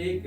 1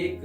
1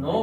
9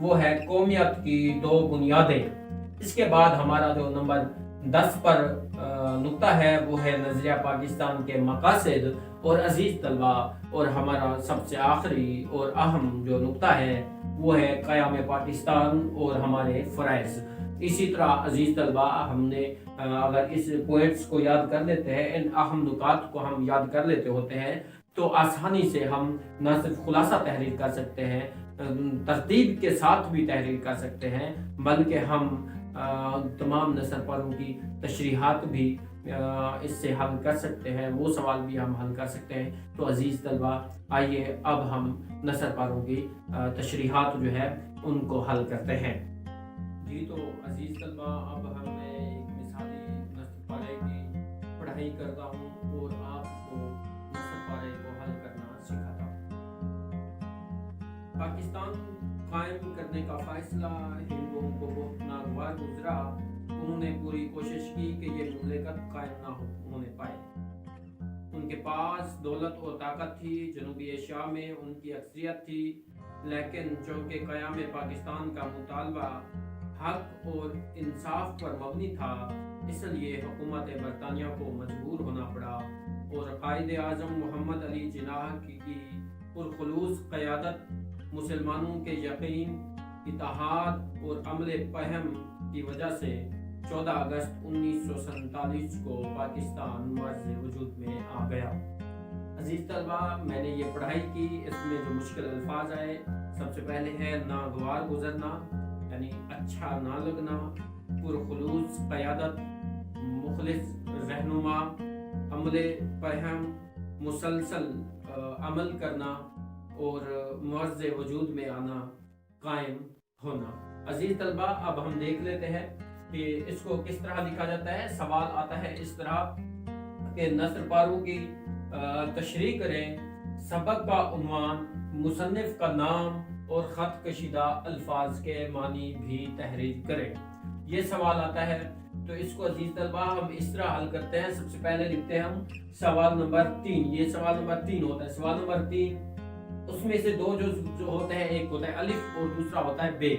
وہ ہے قومیت کی دو بنیادیں۔ اس کے بعد ہمارا جو نمبر 10 پر نقطہ ہے وہ ہے نظریہ پاکستان کے مقاصد اور عزیز طلبہ، اور ہمارا سب سے آخری اور اہم جو نقطہ ہے وہ ہے قیام پاکستان اور ہمارے فرائض۔ اسی طرح عزیز طلبہ، ہم نے اگر اس پوائنٹس کو یاد کر لیتے ہیں، ان اہم نکات کو ہم یاد کر لیتے ہوتے ہیں، تو آسانی سے ہم نہ صرف خلاصہ تحریر کر سکتے ہیں، ترتیب کے ساتھ بھی تحریر کر سکتے ہیں، بلکہ ہم تمام نثر پاروں کی تشریحات بھی اس سے حل کر سکتے ہیں، وہ سوال بھی ہم حل کر سکتے ہیں۔ تو عزیز طلبہ، آئیے اب ہم نثر پاروں کی تشریحات جو ہے ان کو حل کرتے ہیں۔ جی تو عزیز طلبہ، اب میں ایک مثالی نثر پارے کی پڑھائی کرتا ہوں اور آپ کو نثر پارے کو حل کرنا سکھاتا ہوں۔ پاکستان قائم کرنے کا فیصلہ ہندوؤں کو بہت ناگوار گزرا۔ انہوں نے پوری کوشش کی کہ یہ مملکت قائم نہ ہونے پائے۔ ان کے پاس دولت اور طاقت تھی، جنوبی ایشیا میں ان کی اکثریت تھی، لیکن چونکہ قیام پاکستان کا مطالبہ حق اور انصاف پر مبنی تھا، اس لیے حکومت برطانیہ کو مجبور ہونا پڑا، اور قائد اعظم محمد علی جناح کی پرخلوص قیادت مسلمانوں کے یقین، اتحاد اور عمل پہم کی وجہ سے 14 اگست 1947 کو پاکستان مرز وجود میں آ گیا۔ عزیز طلبہ، میں نے یہ پڑھائی کی، اس میں جو مشکل الفاظ آئے، سب سے پہلے ہے ناگوار گزرنا، یعنی اچھا نہ لگنا، پرخلوص قیادت، مخلص رہنما، عمل پہم، مسلسل عمل کرنا، اور مرز وجود میں آنا، قائم ہونا۔ عزیز طلبہ، اب ہم دیکھ لیتے ہیں کہ اس کو کس طرح لکھا جاتا ہے۔ سوال آتا ہے اس طرح کہ نثر پاروں کی تشریح کریں، سبق کا عنوان، مصنف کا نام اور خط کشیدہ الفاظ کے معنی بھی تحریر کریں۔ یہ سوال آتا ہے، تو اس کو عزیز طلبہ ہم اس طرح حل کرتے ہیں۔ سب سے پہلے لکھتے ہیں ہم سوال نمبر 3۔ یہ سوال نمبر 3 ہوتا ہے۔ سوال نمبر 3، اس میں سے دو جو ہوتے ہیں، ایک ہوتا ہے الف اور دوسرا ہوتا ہے بے۔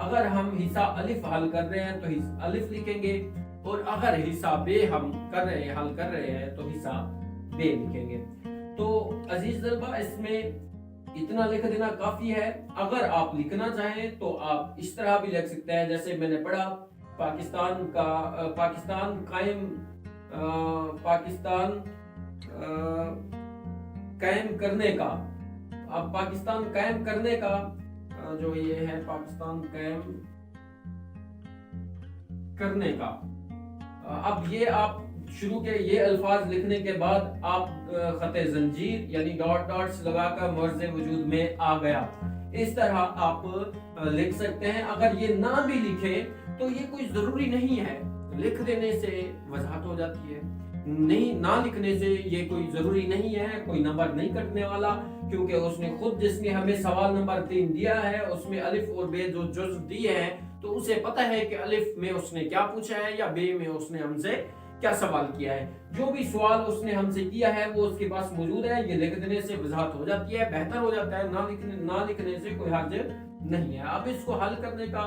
اگر ہم حصہ الف حل کر رہے ہیں تو الف لکھیں گے، اور اگر حصہ بے ہم حل کر رہے ہیں تو حصہ بے لکھیں گے۔ تو عزیز طلبہ، اس میں اتنا لکھ دینا کافی ہے۔ اگر آپ لکھنا چاہیں تو آپ اس طرح بھی لکھ سکتے ہیں، جیسے میں نے پڑھا، پاکستان قائم کرنے کا، اب پاکستان قائم کرنے کا جو یہ ہے، پاکستان قائم کرنے کا، اب یہ آپ شروع کے یہ الفاظ لکھنے کے بعد آپ خط زنجیر یعنی ڈاٹس لگا کر مرز وجود میں آ گیا، اس طرح آپ لکھ سکتے ہیں۔ اگر یہ نہ بھی لکھیں تو یہ کوئی ضروری نہیں ہے، لکھ دینے سے وضاحت ہو جاتی ہے، نہیں نہ لکھنے سے یہ کوئی ضروری نہیں ہے، کوئی نمبر نہیں کٹنے والا، کیونکہ اس نے خود جس نے ہمیں سوال نمبر 3 دیا ہے اس میں الف اور بے جو جزء دیے ہیں، تو اسے پتا ہے کہ الف میں اس نے کیا پوچھا ہے یا بے میں اس نے ہم سے کیا سوال کیا ہے۔ جو بھی سوال اس نے ہم سے کیا ہے وہ اس کے پاس موجود ہے، یہ لکھ دینے سے وضاحت ہو جاتی ہے، بہتر ہو جاتا ہے، نہ لکھنے سے کوئی حرج نہیں ہے۔ اب اس کو حل کرنے کا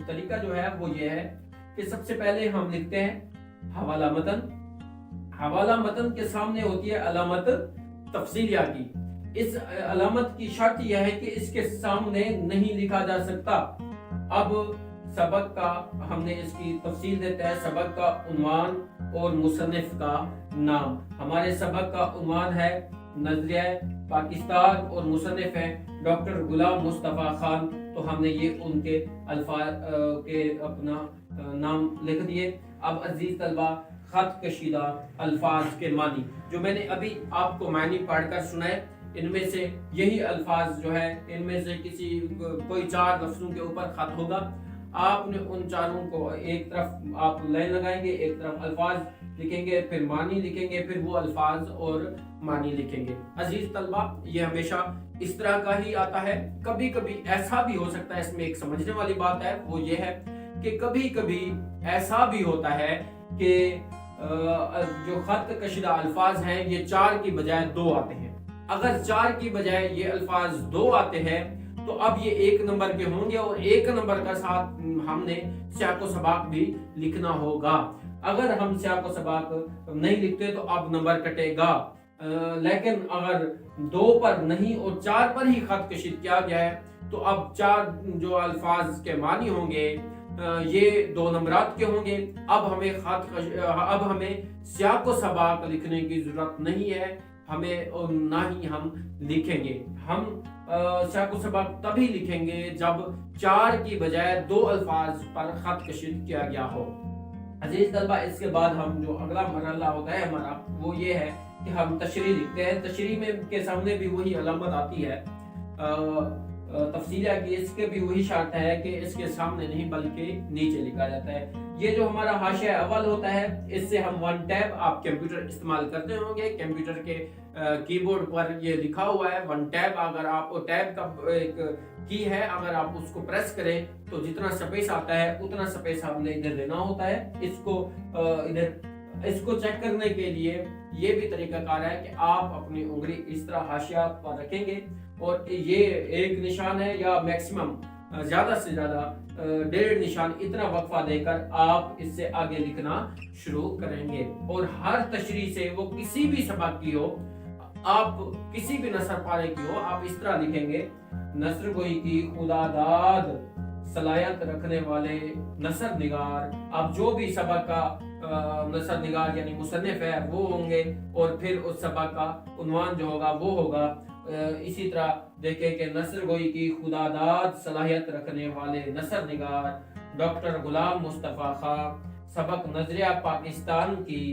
طریقہ جو ہے وہ یہ ہے کہ سب سے پہلے ہم لکھتے ہیں حوالہ متن۔ حوالہ متن کے سامنے ہوتی ہے علامت تفصیلیہ کی۔ اس علامت کی شرط یہ ہے کہ اس کے سامنے نہیں لکھا جا سکتا۔ اب سبق کا ہم نے اس کی تفصیل دیتا ہے، سبق کا عنوان اور مصنف کا نام۔ ہمارے سبق کا عنوان ہے نظریہ پاکستان اور مصنف ہے ڈاکٹر غلام مصطفیٰ خان، تو ہم نے یہ ان کے الفاظ کے اپنا نام لکھ دیے۔ اب عزیز طلبہ، خط کشیدہ الفاظ کے معنی، جو میں نے ابھی آپ کو معنی پڑھ کر سنائے، ان میں سے یہی الفاظ جو ہے، ان میں سے کوئی 4 لفظوں کے اوپر خط ہوگا، آپ نے ان چاروں کو ایک طرف آپ لائن لگائیں گے، ایک طرف الفاظ لکھیں گے، پھر معنی لکھیں گے، پھر وہ الفاظ اور معنی لکھیں گے۔ عزیز طلبہ، یہ ہمیشہ اس طرح کا ہی آتا ہے۔ کبھی کبھی ایسا بھی ہو سکتا ہے، اس میں ایک سمجھنے والی بات ہے، وہ یہ ہے کہ کبھی کبھی ایسا بھی ہوتا ہے کہ جو خط کشیدہ الفاظ ہیں یہ 4 کی بجائے 2 آتے ہیں۔ اگر 4 کی بجائے یہ الفاظ 2 آتے ہیں تو اب یہ 1 نمبر کے ہوں گے اور 1 نمبر کا ساتھ ہم نے سیاق و سباق بھی لکھنا ہوگا. اگر ہم سیاق و سباق نہیں لکھتے تو اب نمبر کٹے گا. لیکن اگر 2 پر نہیں اور 4 پر ہی خط کشید کیا گیا ہے تو اب 4 جو الفاظ کے معنی ہوں گے یہ 2 نمبرات کے ہوں گے. اب ہمیں سیاق و سباق لکھنے کی ضرورت نہیں ہے, ہمیں اور نہ ہی ہم لکھیں گے. ہم سیاق و سباق تبھی لکھیں گے جب 4 کی بجائے 2 الفاظ پر خط کشید کیا گیا ہو. عزیز طلبہ, اس کے بعد ہم جو اگلا مرحلہ ہوتا ہے ہمارا وہ یہ ہے کہ ہم تشریح لکھتے ہیں. تشریح میں کے سامنے بھی وہی علامت آتی ہے تفصیلیہ کی, اس کے بھی وہی شرط ہے کہ اس کے سامنے نہیں بلکہ نیچے لکھا جاتا ہے. یہ جو ہمارا حاشیہ اول ہوتا ہے اس سے ہم 1 ٹیب, آپ کمپیوٹر استعمال کرتے ہوں گے, کمپیوٹر کے کی بورڈ پر یہ لکھا ہوا ہے 1 ٹیب. اگر آپ ٹیب کا ایک کی ہے, اگر آپ اس کو پریس کریں تو جتنا سپیس آتا ہے اتنا سپیس ہم نے ادھر دینا ہوتا ہے. اس کو چیک کرنے کے لیے یہ بھی طریقہ کار ہے کہ آپ اپنی انگلی اس طرح حاشیہ پر رکھیں گے اور یہ ایک نشان ہے یا میکسیمم زیادہ سے زیادہ 1.5 نشان, اتنا وقفہ دے کر آپ اس سے آگے لکھنا شروع کریں گے. اور ہر تشریح سے وہ کسی بھی سبق کی ہو, آپ کسی بھی نثر پارے کی ہو, آپ اس طرح لکھیں گے نثر گوئی کی خدا داد صلاحیت رکھنے والے نثر نگار. آپ جو بھی سبق کا نثر نگار یعنی مصنف ہے وہ ہوں گے اور پھر اس سبق کا عنوان جو ہوگا وہ ہوگا. اسی طرح دیکھیں کہ نثر گوئی کی خدا داد صلاحیت رکھنے والے نثر نگار ڈاکٹر غلام مصطفیٰ خان سبق نظریہ پاکستان کی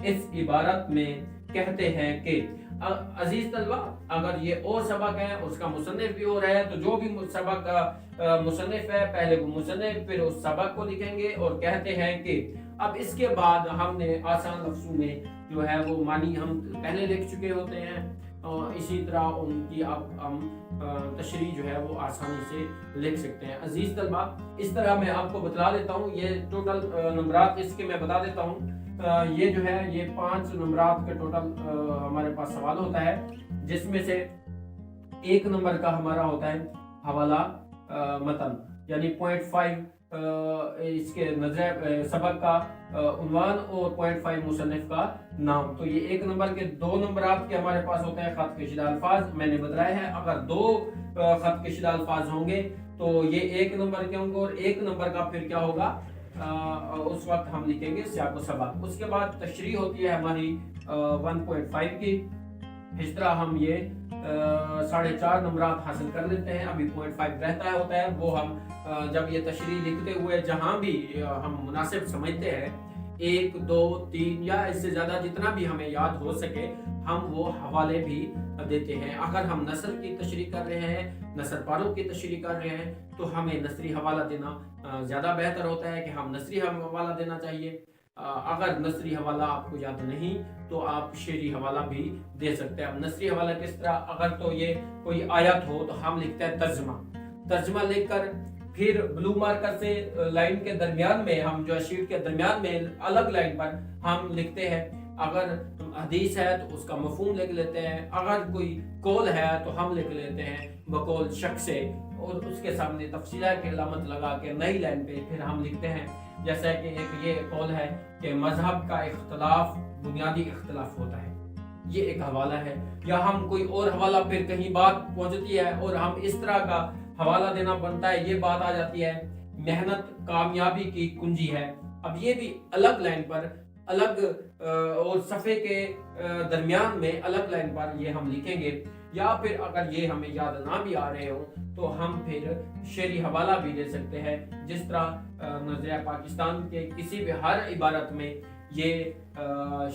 اس عبارت میں کہتے ہیں کہ. عزیز طلبہ, اگر یہ اور سبق ہے, اس کا مصنف بھی اور ہے, تو جو بھی سبق کا مصنف ہے پہلے وہ مصنف پھر اس سبق کو لکھیں گے اور کہتے ہیں کہ. اب اس کے بعد ہم نے آسان لفظوں میں جو ہے وہ معنی ہم پہلے لکھ چکے ہوتے ہیں, اسی طرح ان کی اب ہم تشریح جو ہے وہ آسانی سے لکھ سکتے ہیں. عزیز طلبہ, اس طرح میں آپ کو بتلا دیتا ہوں, یہ ٹوٹل نمبرات اس کے میں بتا دیتا ہوں. یہ جو ہے یہ 5 نمبرات کے ٹوٹل ہمارے پاس سوال ہوتا ہے, جس میں سے 1 نمبر کا ہمارا ہوتا ہے حوالہ متن یعنی 0.5 اس کے نظر سبق کا عنوان اور 0.5 مصنف کا نام. تو یہ 1 نمبر کے 2 نمبرات کے ہمارے پاس ہوتے ہیں خط کشیدہ الفاظ. میں نے بتایا ہے اگر 2 خط کشیدہ الفاظ ہوں گے تو یہ 1 نمبر کے ہوں گے, اور 1 نمبر کا پھر کیا ہوگا اس وقت ہم لکھیں گے سیاق و سباق. اس کے بعد تشریح ہوتی ہے ہماری 1.5 کی. اس طرح ہم یہ 4.5 نمبرات حاصل کر لیتے ہیں. ابھی 0.5 رہتا ہوتا ہے, وہ ہم جب یہ تشریح لکھتے ہوئے جہاں بھی ہم مناسب سمجھتے ہیں 1 2 3 یا اس سے زیادہ جتنا بھی ہمیں یاد ہو سکے ہم وہ حوالے بھی دیتے ہیں. اگر ہم نثر کی تشریح کر رہے ہیں, نثر پاروں کی تشریح کر رہے ہیں تو ہمیں نثری حوالہ دینا زیادہ بہتر ہوتا ہے کہ ہم نثری حوالہ دینا چاہیے. اگر نثری حوالہ آپ کو یاد نہیں تو آپ شعری حوالہ بھی دے سکتے ہیں. اب نثری حوالہ کس طرح, اگر تو یہ کوئی آیت ہو تو ہم لکھتے ہیں ترجمہ لکھ کر پھر بلو مارکر سے لائن کے درمیان میں ہم جو شیٹ کے درمیان میں الگ لائن پر ہم لکھتے ہیں. اگر حدیث ہے تو اس کا مفہوم لکھ لیتے ہیں, اگر کوئی قول ہے تو ہم لکھ لیتے ہیں بقول شخص سے, اور اس کے سامنے تفصیلہ کی علامت لگا کے نئی لائن پہ پھر ہم لکھتے ہیں جیسا کہ ایک یہ قول ہے کہ مذہب کا اختلاف بنیادی اختلاف ہوتا ہے, یہ ایک حوالہ ہے. یا ہم کوئی اور حوالہ پھر کہیں بات پہنچتی ہے اور ہم اس طرح کا حوالہ دینا بنتا ہے, یہ بات آ جاتی ہے محنت کامیابی کی کنجی ہے. اب یہ بھی الگ لائن پر الگ اور صفحے کے درمیان میں الگ لائن پر یہ ہم لکھیں گے. یا پھر اگر یہ ہمیں یاد نہ بھی آ رہے ہوں تو ہم پھر شعری حوالہ بھی دے سکتے ہیں, جس طرح نظریہ پاکستان کے کسی بھی ہر عبارت میں یہ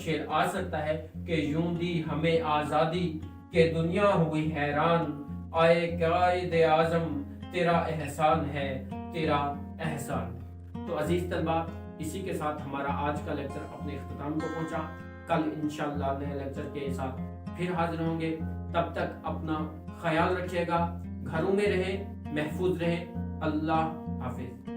شعر آ سکتا ہے کہ یوں دی ہمیں آزادی کہ دنیا ہوئی حیران, آئے قائد اعظم تیرا احسان ہے تیرا احسان. تو عزیز طلبہ, اسی کے ساتھ ہمارا آج کا لیکچر اپنے اختتام کو پہنچا. کل انشاءاللہ نئے لیکچر کے ساتھ پھر حاضر ہوں گے. تب تک اپنا خیال رکھیے گا, گھروں میں رہیں, محفوظ رہیں. اللہ حافظ.